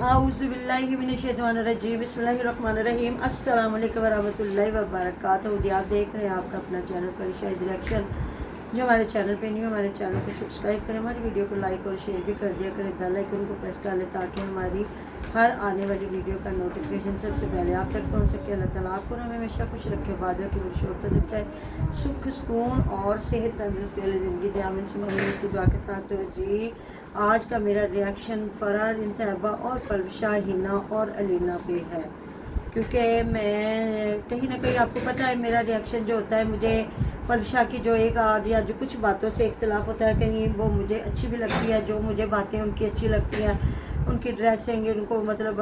आऊज़ुबिल्लाहिमिनश्शैतानिर्रजीम बिस्मिल्लाहिर्रहमानिर्रहीम अस्सलाम वालेकुम वरहमतुल्लाहि वबरकातुहू। जी आप देख रहे हैं आपका अपना चैनल फरिशा डायरेक्शन। जो हमारे चैनल पे नहीं, हमारे चैनल को सब्सक्राइब करें, हमारी वीडियो को लाइक और शेयर भी कर दिया करें, बेल आइकन को प्रेस कर लें ताकि हमारी हर आने वाली वीडियो का नोटिफिकेशन सबसे पहले आप तक पहुंच सके। अल्लाह ताला आपको ना हमेशा खुश रखे, बादल की शोर का सच्चाई, सुख सुकून और सेहत तंदुरुस्ती वाली ज़िंदगी दे। आमीन सुम्मा आमीन। इसी दुआ के साथ तो जी आज का मेरा रिएक्शन फरार इंतहबा और पलवशा हिना और अलीना पे है, क्योंकि मैं कहीं ना कहीं आपको पता है मेरा रिएक्शन जो होता है, मुझे पलवशा की जो एक आध या जो कुछ बातों से इख्तिलाफ होता है, कहीं वो मुझे अच्छी भी लगती है, जो मुझे बातें उनकी अच्छी लगती हैं, उनकी ड्रेसिंग उनको मतलब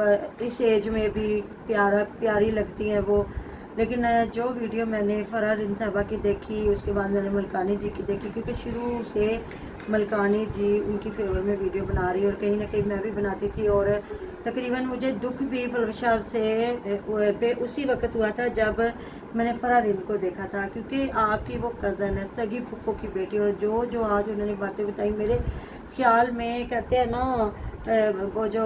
इस एज में भी प्यारी लगती हैं वो। लेकिन जो वीडियो मैंने फरार इंतहबा की देखी, उसके बाद मैंने मलकानी जी की देखी, क्योंकि शुरू से मलकानी जी उनकी फेवर में वीडियो बना रही और कहीं ना कहीं मैं भी बनाती थी। और तकरीबन मुझे दुख भी पलवशा से पे उसी वक्त हुआ था जब मैंने फरारीन को देखा था, क्योंकि आपकी वो कज़न है, सगी फुप्पो की बेटी, और जो आज उन्होंने बातें बताई मेरे ख्याल में कहते हैं ना वो जो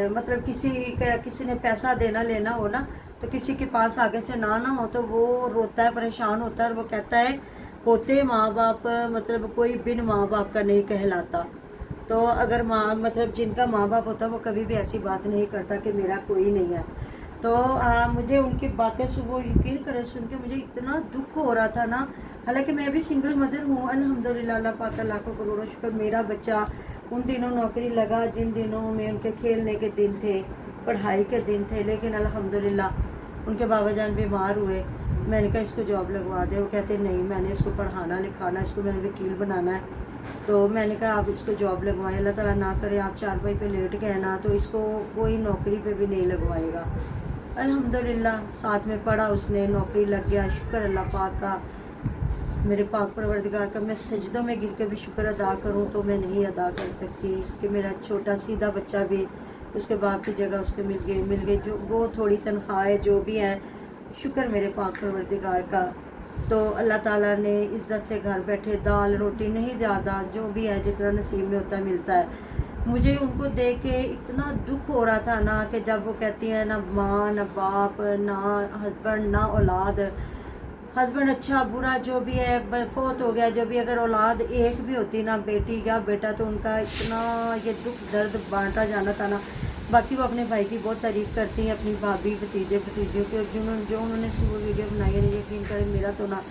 मतलब किसी ने पैसा देना लेना हो ना, तो किसी के पास आगे से ना हो तो वो रोता है, परेशान होता है, और वो कहता है होते माँ बाप मतलब कोई बिन माँ बाप का नहीं कहलाता। तो अगर माँ मतलब जिनका माँ बाप होता है वो कभी भी ऐसी बात नहीं करता कि मेरा कोई नहीं है। तो मुझे उनकी बातें सुबह यकीन करें सुन के मुझे इतना दुख हो रहा था ना। हालांकि मैं भी सिंगल मदर हूँ, अल्हम्दुलिल्लाह, अल्लाह पाक का लाखों करोड़ों शुक्र। मेरा बच्चा उन दिनों नौकरी लगा जिन दिनों में उनके खेलने के दिन थे, पढ़ाई के दिन थे, लेकिन अल्हम्दुलिल्लाह उनके बाबा जान बीमार हुए। मैंने कहा इसको जॉब लगवा दे, वो कहते नहीं मैंने इसको पढ़ाना लिखाना, इसको मैंने वकील बनाना है। तो मैंने कहा आप इसको जॉब लगवाएं, अल्लाह ताला ना करे आप चारपाई पे लेट गए ना तो इसको कोई नौकरी पे भी नहीं लगवाएगा। अल्हम्दुलिल्लाह साथ में पढ़ा उसने, नौकरी लग गया, शुक्र अल्लाह पाक का, मेरे पाक परवरदिगार का। मैं सजदों में गिर के भी शुक्र अदा करूं तो मैं नहीं अदा कर सकती कि मेरा छोटा सीधा बच्चा भी उसके बाप की जगह उसको मिल गई जो वो थोड़ी तनख्वाह जो भी है, शुक्र मेरे पाक परवरदिगार का। तो अल्लाह ताला ने इज़्ज़त से घर बैठे दाल रोटी नहीं ज़्यादा जो भी है जितना नसीब में होता मिलता है। मुझे उनको देख के इतना दुख हो रहा था ना कि जब वो कहती हैं ना माँ ना बाप ना हस्बैंड ना औलाद, हस्बैंड अच्छा बुरा जो भी है फौत हो गया, जो भी अगर औलाद एक भी होती ना बेटी या बेटा तो उनका इतना ये दुख दर्द बांटा जाना था ना। बाकी वो अपने भाई की बहुत तारीफ़ करती हैं, अपनी भाभी भतीजों की, जो उन्होंने सुबह वीडियो बनाई है, यकीन करें मेरा तो ना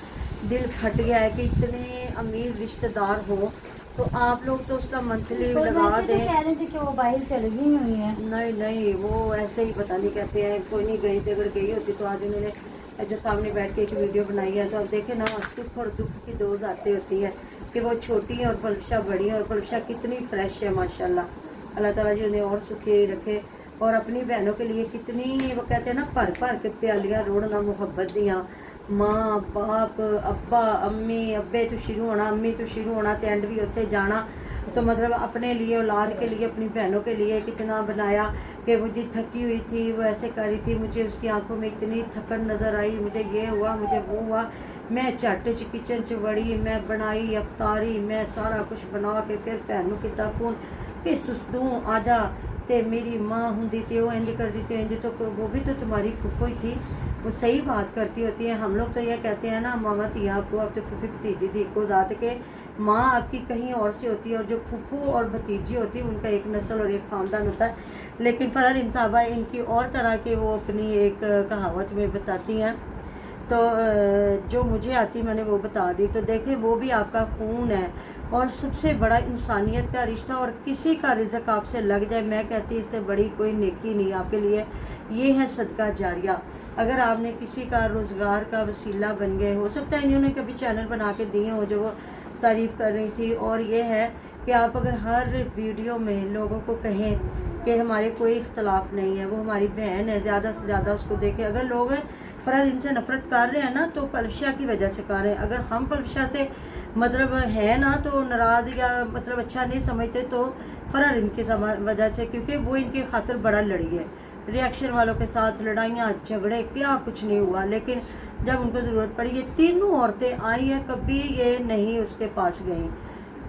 दिल फट गया है कि इतने अमीर रिश्तेदार हो तो आप लोग तो उसका मंथली लगा दें। कह रहे थे कि वो बाहर चली गई हुई है। नहीं वो ऐसे ही पता नहीं कहते हैं, कोई नहीं गई थी, अगर गई होती तो आज उन्होंने जो सामने बैठ के एक वीडियो बनाई है। तो अब देखे ना सुख और दुख की दो बातें होती है कि वो छोटी है और पलवशा बड़ी है, और पलवशा कितनी फ्रेश है माशाल्लाह। अल्लाह ताला जी उन्हें और सुखी रखे, और अपनी बहनों के लिए कितनी वो कहते हैं ना भर के प्यालियाँ रोड़ना मोहब्बत दियाँ, माँ बाप अब्बा अम्मी अब्बे तो शुरू होना, अम्मी तो शुरू होना तो एंड भी उत्थे जाना। तो मतलब अपने लिए औलाद के लिए अपनी बहनों के लिए कितना बनाया कि मुझे थकी हुई थी वो ऐसे कर रही थी, मुझे उसकी आंखों में इतनी थकन नज़र आई, मुझे ये हुआ मुझे वो हुआ, मैं झट किचन च वड़ी, मैं बनाई अफ्तारी, मैं सारा कुछ बना के फिर भैन नूं कीता फोन कि तू आ जा, ते मेरी माँ होंगी तो वो इंज करती थी इंज, तो वो भी तो तुम्हारी फुप्पो ही थी, वो सही बात करती होती है। हम लोग तो ये कहते हैं ना मामा तिया आपको अब तो फूफी भतीजी थी को दात के, माँ आपकी कहीं और से होती है और जो फूफू और भतीजी होती है उनका एक नस्ल और एक ख़ानदान होता है। लेकिन फरार इंसाबा इनकी और तरह के वो अपनी एक कहावत में बताती हैं, तो जो मुझे आती मैंने वो बता दी। तो देखें वो भी आपका खून है और सबसे बड़ा इंसानियत का रिश्ता, और किसी का रिज़्क आपसे लग जाए मैं कहती इससे बड़ी कोई नेकी नहीं आपके लिए, ये है सदका जारिया। अगर आपने किसी का रोज़गार का वसीला बन गए, हो सकता है इन्होंने कभी चैनल बना के दिए हो जो वो तारीफ़ कर रही थी। और ये है कि आप अगर हर वीडियो में लोगों को कहें कि हमारे कोई इख्तलाफ नहीं है, वो हमारी बहन है, ज़्यादा से ज़्यादा उसको देखें। अगर लोग फरार इनसे नफरत कर रहे हैं ना तो पलवशा की वजह से कर रहे हैं। अगर हम पलवशा से मतलब है ना तो नाराज़ या मतलब अच्छा नहीं समझते तो फरार इनकी वजह से, क्योंकि वो इनके खातिर बड़ा लड़ी है। रिएक्शन वालों के साथ लड़ाइयाँ झगड़े क्या कुछ नहीं हुआ, लेकिन जब उनको ज़रूरत पड़ी ये तीनों औरतें आई हैं, कभी ये नहीं उसके पास गई।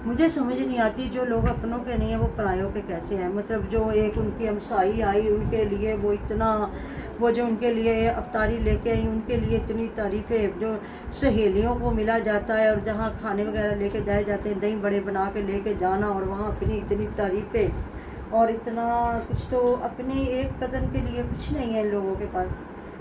मुझे समझ नहीं आती जो लोग अपनों के नहीं है वो परायों के कैसे हैं। मतलब जो एक उनकी हमसाई आई उनके लिए वो इतना, वो जो उनके लिए अफ्तारी लेके आई उनके लिए इतनी तारीफ़ें, जो सहेलियों को मिला जाता है और जहाँ खाने वगैरह लेके जाए जाते हैं, दही बड़े बना के लेके जाना और वहाँ अपनी इतनी तारीफ़ें और इतना कुछ, तो अपने एक कज़न के लिए कुछ नहीं है इन लोगों के पास।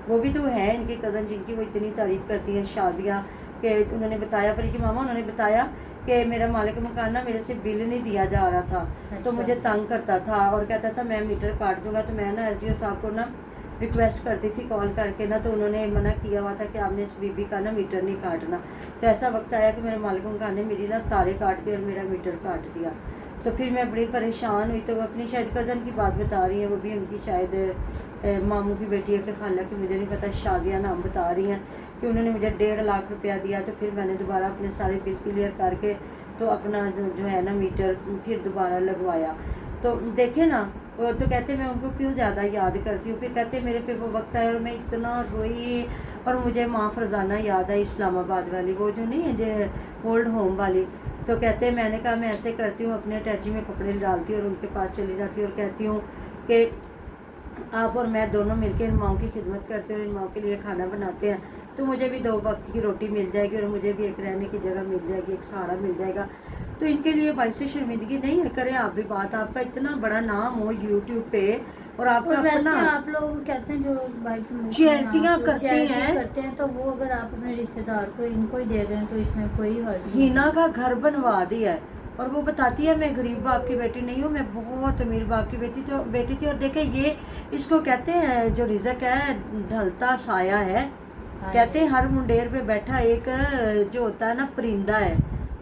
वो भी तो है इनकी कज़न जिनकी वो इतनी तारीफ़ करती हैं शादियाँ के। उन्होंने बताया परी की मामा, उन्होंने बताया कि मेरा मालिक मकान ना मेरे से बिल नहीं दिया जा रहा था। अच्छा। तो मुझे तंग करता था और कहता था मैं मीटर काट दूंगा। तो मैं ना एसडीओ साहब को ना रिक्वेस्ट करती थी कॉल करके ना, तो उन्होंने मना किया हुआ था कि आपने इस बीबी का ना मीटर नहीं काटना। तो ऐसा वक्त आया कि मेरे मालिक मकान ने मेरी ना तारे काट दी और मेरा मीटर काट दिया। तो फिर मैं बड़ी परेशान हुई। तो वो अपनी शायद कज़न की बात बता रही हैं, वो भी उनकी शायद मामू की बेटी है, फिर खाला की मुझे नहीं पता, शादिया नाम बता रही हैं कि उन्होंने मुझे 1.5 लाख रुपया दिया। तो फिर मैंने दोबारा अपने सारे बिल क्लियर करके तो अपना जो है ना मीटर फिर दोबारा लगवाया। तो देखे ना, वो तो कहते मैं उनको क्यों ज़्यादा याद करती हूँ। फिर कहते मेरे पे वो वक्त आया और मैं इतना रोई। और मुझे माँ फरजाना याद आई इस्लामाबाद वाली, वो जो नहीं है जो ओल्ड होम वाली। तो कहते मैंने कहा मैं ऐसे करती हूँ, अपने अटैची में कपड़े डालती हूँ और उनके पास चली जाती हूँ और कहती हूँ कि आप और मैं दोनों मिलकर इन माओं की खिदमत करते हैं और इन माओं के लिए खाना बनाते हैं, तो मुझे भी 2 वक्त की रोटी मिल जाएगी और मुझे भी एक रहने की जगह मिल जाएगी, एक सहारा मिल जाएगा। तो इनके लिए बाईस शर्मिंदगी नहीं है। करें आप भी बात, आपका इतना बड़ा नाम हो यूट्यूब पे और आपका और वैसे अपना आप लोग कहते हैं जो चैरिटियाँ करते हैं तो वो अगर आप अपने रिश्तेदार को इनको ही दे दें तो इसमें कोई हर्ज नहीं। हीना का घर बनवा दिया है और वो बताती है मैं गरीब बाप की बेटी नहीं हूँ, मैं बहुत अमीर बाप की बेटी थी। और देखे ये इसको कहते हैं जो रिज़्क है ढलता साया है। कहते हैं हर मुंडेर पे बैठा एक जो होता है ना परिंदा है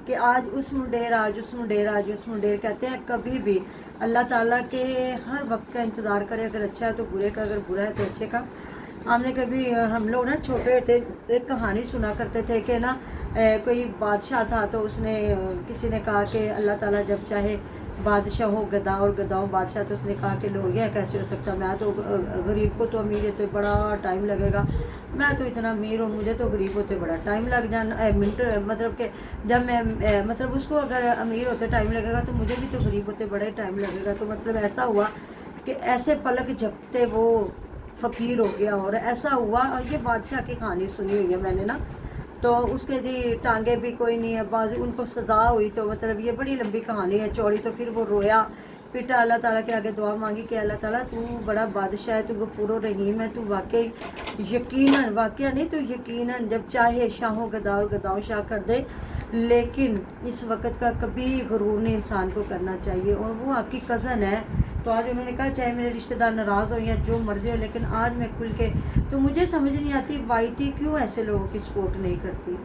कि आज उस मुंडेर, आज उस मुंडेर, आज उस मुंडेर। कहते हैं कभी भी अल्लाह ताला के हर वक्त का इंतज़ार करे, अगर अच्छा है तो बुरे का, अगर बुरा है तो अच्छे का। हमने कभी हम लोग ना छोटे थे एक कहानी सुना करते थे कि ना कोई बादशाह था तो उसने किसी ने कहा कि अल्लाह ताला जब चाहे बादशाह हो गदा और गदा हो बादशाह। तो उसने कहा कि लोग यह कैसे हो सकता, मैं तो गरीब को तो अमीर है तो बड़ा टाइम लगेगा, मैं तो इतना अमीर हूँ मुझे तो गरीब होते बड़ा टाइम लग जाना मिनट, मतलब कि जब मैं मतलब उसको अगर अमीर होते टाइम लगेगा तो मुझे भी तो गरीब होते बड़ा टाइम लगेगा। तो मतलब ऐसा हुआ कि ऐसे पलक झपकते वो फ़कीर हो गया और ऐसा हुआ। और ये बादशाह की कहानी सुनी हुई है मैंने ना। तो उसके जी टांगे भी कोई नहीं है, बाजू उनको सजा हुई। तो मतलब ये बड़ी लंबी कहानी है चौड़ी। तो फिर वो रोया पिटा, अल्लाह ताला के आगे दुआ मांगी कि अल्लाह ताला तू बड़ा बादशाह है, तू गफूर रहीम है, तू वाकई यकीनन, वाकया नहीं तो यकीनन जब चाहे शाहों गदाओ गदाओ शाह कर दे। लेकिन इस वक्त का कभी गुरूर नहीं इंसान को करना चाहिए। और वो आपकी कज़न है तो आज उन्होंने कहा चाहे मेरे रिश्तेदार नाराज़ हो या जो मर्जी हो, लेकिन आज मैं खुल के, तो मुझे समझ नहीं आती वाईटी क्यों ऐसे लोगों की सपोर्ट नहीं करती,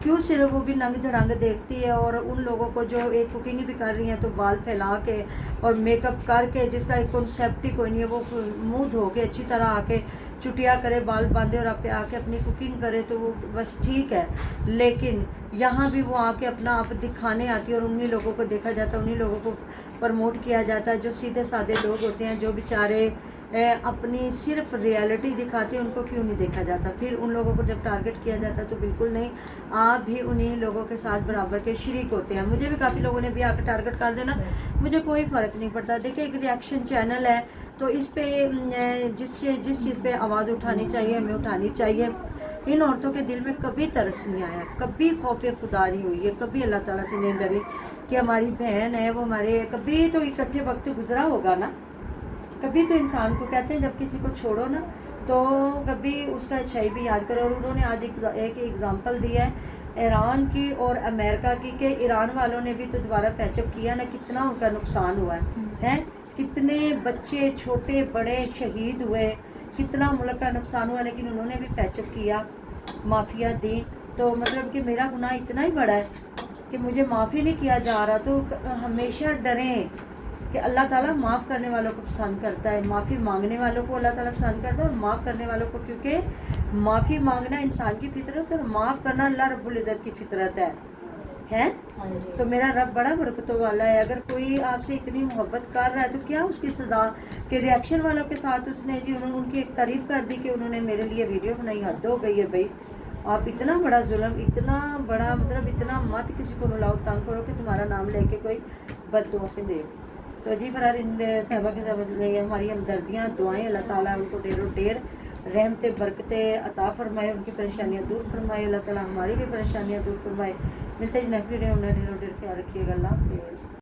क्यों सिर्फ वो भी नंग धड़ंग देखती है। और उन लोगों को जो एक कुकिंग भी कर रही हैं तो बाल फैला के और मेकअप करके, जिसका एक कॉन्सेप्ट ही कोई नहीं है, वो मुंह धो के अच्छी तरह आके चुटिया करे, बाल बांधे और आप आके अपनी कुकिंग करे तो वो बस ठीक है। लेकिन यहाँ भी वो आके अपना आप दिखाने आती है और उन्हीं लोगों को देखा जाता है, उन्हीं लोगों को प्रमोट किया जाता है जो सीधे साधे लोग होते हैं, जो बेचारे अपनी सिर्फ रियलिटी दिखाते हैं, उनको क्यों नहीं देखा जाता। फिर उन लोगों को जब टारगेट किया जाता है तो बिल्कुल नहीं, आप भी उन्हीं लोगों के साथ बराबर के शरीक होते हैं। मुझे भी काफ़ी लोगों ने भी आकर टारगेट कर देना, मुझे कोई फ़र्क नहीं पड़ता। देखिए एक रिएक्शन चैनल है तो इस पे जिस चीज़ पे आवाज़ उठानी चाहिए हमें उठानी चाहिए। इन औरतों के दिल में कभी तरस नहीं आया, कभी खौफ खुदा नहीं हुई है, कभी अल्लाह ताला से नहीं डरी कि हमारी बहन है वो हमारे, कभी तो इकट्ठे वक्त गुजरा होगा ना। कभी तो इंसान को कहते हैं जब किसी को छोड़ो ना तो कभी उसका अच्छाई भी याद करो। और उन्होंने आज एक एग्ज़ाम्पल दिया है ईरान की और अमेरिका की कि ईरान वालों ने भी तो दोबारा पैचअप किया ना, कितना उनका नुकसान हुआ है, कितने बच्चे छोटे बड़े शहीद हुए, कितना मुल्क का नुकसान हुआ, लेकिन उन्होंने भी पैचअप किया, माफ़िया दी। तो मतलब कि मेरा गुनाह इतना ही बड़ा है कि मुझे माफ़ी नहीं किया जा रहा। तो हमेशा डरें कि अल्लाह ताला माफ़ करने वालों को पसंद करता है, माफ़ी मांगने वालों को अल्लाह ताला पसंद करता है और माफ़ करने वालों को, क्योंकि माफ़ी मांगना इंसान की फितरत है और माफ़ करना अल्लाह रब्बुल इज़्ज़त की फितरत है। तो मेरा रब बड़ा बरकतों वाला है। अगर कोई आपसे इतनी मोहब्बत कर रहा है तो क्या उसकी सज़ा के रिएक्शन वालों के साथ उसने जी उन्होंने उनकी एक तारीफ़ कर दी कि उन्होंने मेरे लिए वीडियो बनाई, हद हो गई है भाई। آپ اتنا بڑا ظلم، اتنا بڑا مطلب اتنا مت کسی کو رلاؤ تنگ کرو کہ تمہارا نام لے کے کوئی بد دعا دے۔ تو جی فرحان صاحبہ کے ساتھ ہماری ہمدردیاں دعائیں، اللہ تعالیٰ ان کو ڈھیر و ڈھیر رحمتیں برکتیں عطا فرمائے، ان کی پریشانیاں دور فرمائے، اللہ تعالیٰ ہماری بھی پریشانیاں دور فرمائے۔ ملتے ہیں نیکسٹ ویڈیو میں، ڈھیر و ڈھیر خیال رکھیے گا، اللہ حافظ۔